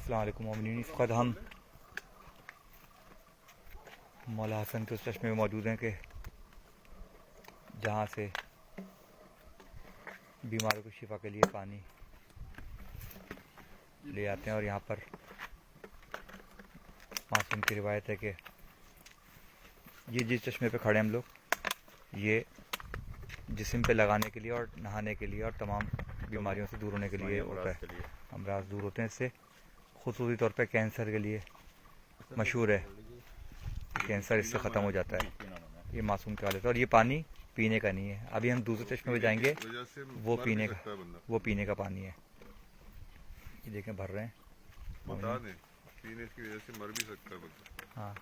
अस्सलाम वालेकुम मोमिनीन। इस वक्त हम मौला हसन के उस चश्मे में मौजूद हैं कि जहाँ से बीमारों को शिफा के लिए पानी ले आते हैं। और यहाँ पर मासूम की रिवायत है कि ये जिस चश्मे पे खड़े हैं हम लोग, ये जिस्म पे लगाने के लिए और नहाने के लिए और तमाम बीमारियों से दूर होने के लिए होता है। अमराज दूर होते हैं इससे। खुसूसी तौर पे कैंसर के लिए मशहूर है, कैंसर इससे ख़त्म हो जाता है। ये मासूम की हालत है और ये पानी पीने का नहीं है। अभी हम दूसरे चश्मे में जाएंगे, वो पीने का पानी है। ये देखें भर रहे हैं, बता दें, पीने की वजह से मर भी सकता है बंदा। हाँ।